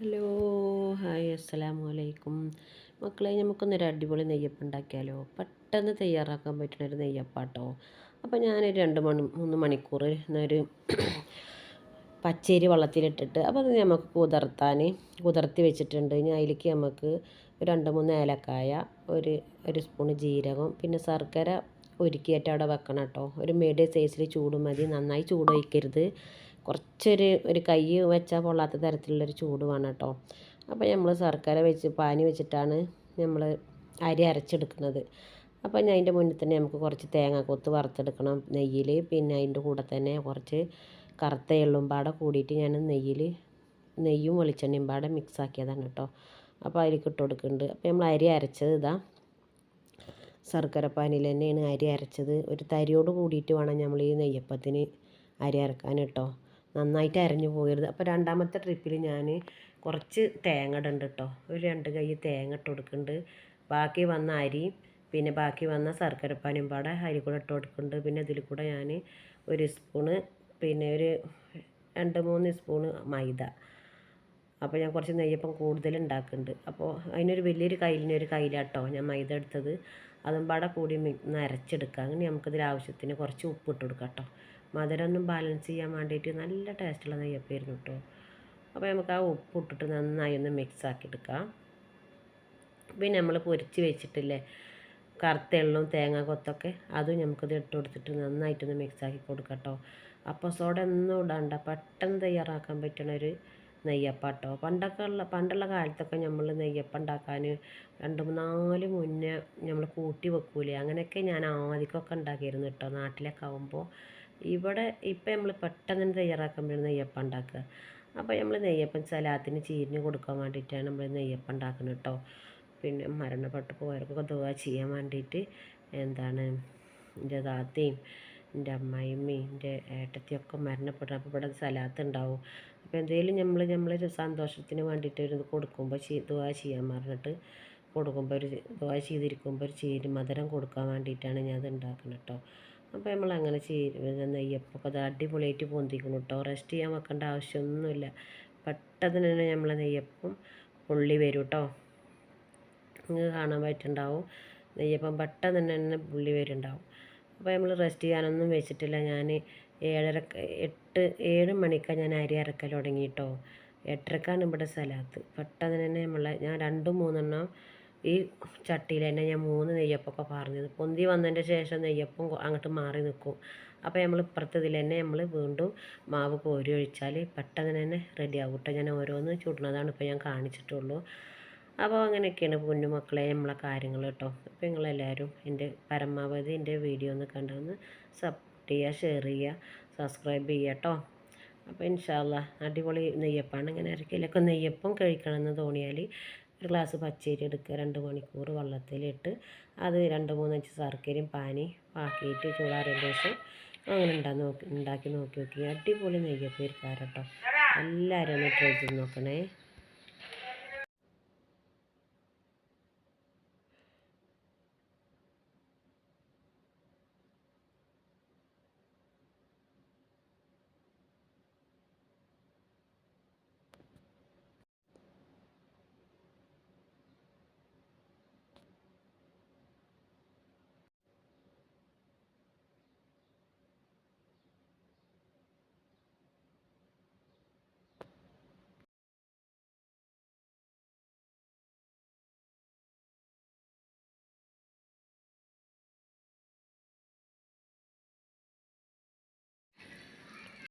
Hello hi അസ്സലാമു അലൈക്കും മക്കളെ, നമുക്കൊന്നൊരു അടിപൊളി നെയ്യപ്പം ഉണ്ടാക്കിയാലോ. പെട്ടെന്ന് തയ്യാറാക്കാൻ പറ്റുന്നൊരു നെയ്യപ്പാട്ടോ. അപ്പോൾ ഞാനൊരു 2-3 മണിക്കൂർ ഒരു പച്ചരി വെള്ളത്തിലിട്ടിട്ട് അപ്പോൾ അത് നമുക്ക് കുതിർത്തി വെച്ചിട്ടുണ്ട്. ഇനി അതിലേക്ക് നമുക്ക് ഒരു 2-3 ഏലക്കായ, ഒരു സ്പൂൺ ജീരകം, പിന്നെ ശർക്കര ഉരുക്കിയിട്ട് അവിടെ വെക്കണം കേട്ടോ. ഒരു മീഡിയം സൈസിൽ ചൂട് മതി, നന്നായി ചൂട് വയ്ക്കരുത്. ഒരു കൈ വെച്ചാൽ പൊള്ളാത്ത തരത്തിലുള്ളൊരു ചൂട് വേണം കേട്ടോ. അപ്പോൾ നമ്മൾ ശർക്കര പാനി വെച്ചിട്ടാണ് നമ്മൾ അരി അരച്ചെടുക്കുന്നത്. അപ്പോൾ ഞാൻ അതിൻ്റെ മുന്നിൽ തന്നെ നമുക്ക് കുറച്ച് തേങ്ങാക്കൊത്ത് വറുത്തെടുക്കണം നെയ്യിൽ. പിന്നെ അതിൻ്റെ കൂടെ തന്നെ കുറച്ച് കറുത്ത എള്ളും പാടെ കൂടിയിട്ട് ഞാൻ നെയ്യും വെളിച്ചെണ്ണയും പാടെ മിക്സ് ആക്കിയതാണ് കേട്ടോ. അപ്പോൾ അതിലേക്ക് ഇട്ട് കൊടുക്കുന്നുണ്ട്. അപ്പോൾ നമ്മൾ അരി അരച്ചത് ശർക്കര പാനിയിൽ തന്നെയാണ് അരി അരച്ചത്. ഒരു തരിയോട് കൂടിയിട്ട് വേണം നമ്മൾ ഈ നെയ്യപ്പത്തിന് അരി അരക്കാൻ കേട്ടോ. നന്നായിട്ട് അരഞ്ഞു പോകരുത്. അപ്പോൾ രണ്ടാമത്തെ ട്രിപ്പിൽ ഞാൻ കുറച്ച് തേങ്ങ ഇടുന്നുണ്ട് കേട്ടോ. ഒരു 2 കൈ തേങ്ങ ഇട്ട് കൊടുക്കുന്നുണ്ട്. ബാക്കി വന്ന അരി പിന്നെ ബാക്കി വന്ന ശർക്കരപ്പാനിയും പാടെ അരി കൂടെ ഇട്ട് കൊടുക്കുന്നുണ്ട്. പിന്നെ ഇതിൽ കൂടെ ഞാൻ ഒരു സ്പൂണ് പിന്നെ ഒരു 2-3 സ്പൂണ് മൈദ. അപ്പോൾ ഞാൻ കുറച്ച് നെയ്യപ്പം കൂടുതൽ ഉണ്ടാക്കുന്നുണ്ട്. അപ്പോൾ അതിനൊരു വലിയൊരു കയ്യിലാട്ടോ ഞാൻ മൈദ എടുത്തത്. അതും പാടെ കൂടി അരച്ചെടുക്കുക. അങ്ങനെ നമുക്കിതിൽ ആവശ്യത്തിന് കുറച്ച് ഉപ്പ് ഇട്ട് കൊടുക്കാം കേട്ടോ. മധുരമൊന്നും ബാലൻസ് ചെയ്യാൻ വേണ്ടിയിട്ട് നല്ല ടേസ്റ്റുള്ള നെയ്യപ്പമായിരുന്നു കേട്ടോ. അപ്പോൾ നമുക്ക് ആ ഉപ്പ് ഇട്ടിട്ട് നന്നായി ഒന്ന് മിക്സ് ആക്കി എടുക്കാം. പിന്നെ നമ്മൾ പൊരിച്ച് വെച്ചിട്ടില്ലേ കറുത്ത എള്ളും തേങ്ങ കൊത്തൊക്കെ, അതും നമുക്കിത് ഇട്ട് കൊടുത്തിട്ട് നന്നായിട്ടൊന്ന് മിക്സ് ആക്കി കൊടുക്കാം കേട്ടോ. അപ്പോൾ സോഡ ഒന്നും ഇടണ്ട, പെട്ടെന്ന് തയ്യാറാക്കാൻ പറ്റണൊരു നെയ്യപ്പാട്ടോ. പണ്ടുള്ള കാലത്തൊക്കെ നമ്മൾ നെയ്യപ്പം ഉണ്ടാക്കാൻ 2-3 മുന്നേ നമ്മൾ കൂട്ടി വെക്കൂലേ, അങ്ങനെയൊക്കെ ഞാൻ ആദ്യമൊക്കെ ഉണ്ടാക്കിയിരുന്നു കേട്ടോ നാട്ടിലൊക്കെ ആകുമ്പോൾ. ഇപ്പം നമ്മൾ പെട്ടെന്ന് തയ്യാറാക്കാൻ പറ്റുന്ന നെയ്യപ്പം ഉണ്ടാക്കുക. അപ്പോൾ നമ്മൾ നെയ്യപ്പം സലാത്തിന് ചീരിന് കൊടുക്കാൻ വേണ്ടിയിട്ടാണ് നമ്മൾ നെയ്യപ്പം ഉണ്ടാക്കുന്നത് കേട്ടോ. പിന്നെ മരണപ്പെട്ടു പോയവർക്കൊക്കെ ദുആ ചെയ്യാൻ വേണ്ടിയിട്ട് എൻ്റെ താത്തയും എൻ്റെ അമ്മായിയമ്മയും എൻ്റെ ഏട്ടത്തിയൊക്കെ മരണപ്പെട്ടു. അപ്പോൾ ഇവിടെ സലാത്ത് ഉണ്ടാവും. അപ്പോൾ എന്തെങ്കിലും നമ്മളൊരു സന്തോഷത്തിന് വേണ്ടിയിട്ട് ഒരു കൊടുക്കുമ്പോൾ ദുആ ചെയ്യാൻ പറഞ്ഞിട്ട് കൊടുക്കുമ്പോൾ ദുആ ചെയ്തിരിക്കുമ്പോൾ ഒരു ചീര് മധുരം കൊടുക്കാൻ വേണ്ടിയിട്ടാണ് ഞാൻ അത് ഉണ്ടാക്കുന്നത് കേട്ടോ. അപ്പോൾ നമ്മളങ്ങനെ നെയ്യപ്പൊക്കെ അത് അടിപൊളിയായിട്ട് പൊന്തിക്കണം കേട്ടോ. റെസ്റ്റ് ചെയ്യാൻ വെക്കേണ്ട ആവശ്യമൊന്നുമില്ല. പെട്ടെന്ന് തന്നെ നമ്മളെ നെയ്യപ്പം പൊള്ളി വരും കേട്ടോ. നിങ്ങൾക്ക് കാണാൻ പറ്റുന്നുണ്ടാവും, നെയ്യപ്പം പെട്ടെന്ന് തന്നെ പുള്ളി വരുന്നുണ്ടാവും. അപ്പോൾ നമ്മൾ റെസ്റ്റ് ചെയ്യാനൊന്നും വെച്ചിട്ടില്ല. ഞാൻ 7 മണിക്കാണ് ഞാൻ അരി അരക്കൽ തുടങ്ങി കേട്ടോ. 8:30ക്കാണ് ഇവിടെ സലാത്ത്. പെട്ടെന്ന് തന്നെ ഞാൻ 2-3 ഈ ചട്ടിയിൽ തന്നെ ഞാൻ 3 നെയ്യപ്പമൊക്കെ പറഞ്ഞത് പൊന്തി വന്നതിൻ്റെ ശേഷം നെയ്യപ്പം അങ്ങോട്ട് മാറി നിൽക്കും. അപ്പോൾ നമ്മൾ ഇപ്പുറത്തതിൽ തന്നെ നമ്മൾ വീണ്ടും മാവ് കോരി ഒഴിച്ചാൽ പെട്ടെന്ന് തന്നെ റെഡി ആവും കേട്ടോ. ഞാൻ ഓരോന്ന് ചുടുന്നതാണ് ഇപ്പോൾ ഞാൻ കാണിച്ചിട്ടുള്ളൂ. അപ്പോൾ അങ്ങനെയൊക്കെയാണ് കുഞ്ഞുമക്കളെ നമ്മളെ കാര്യങ്ങൾ കേട്ടോ. അപ്പോൾ നിങ്ങളെല്ലാവരും പരമാവധി എൻ്റെ വീഡിയോ ഒന്ന് കണ്ടൊന്ന് സപ്പോർട്ട് ചെയ്യുക, ഷെയർ ചെയ്യുക, സബ്സ്ക്രൈബ് ചെയ്യുക കേട്ടോ. അപ്പോൾ ഇൻഷാ അല്ലാഹ് അടിപൊളി നെയ്യപ്പാണ്. ഇങ്ങനെ ആർക്കെങ്കിലുമൊക്കെ നെയ്യപ്പം കഴിക്കണമെന്ന് തോന്നിയാൽ ഒരു ഗ്ലാസ് പച്ചരി എടുക്കുക, 2 മണിക്കൂർ വെള്ളത്തിലിട്ട് അത് 2-3 ശർക്കരയും പാനി ആക്കിയിട്ട് ചൂടാറിയതിന് ശേഷം അങ്ങനെ ഉണ്ടാക്കി നോക്കി അടിപൊളി നെയ്യപ്പം ഇരിക്കാറ് കേട്ടോ. എല്ലാവരും ഒന്ന് ട്രൈ ചെയ്ത് നോക്കണേ.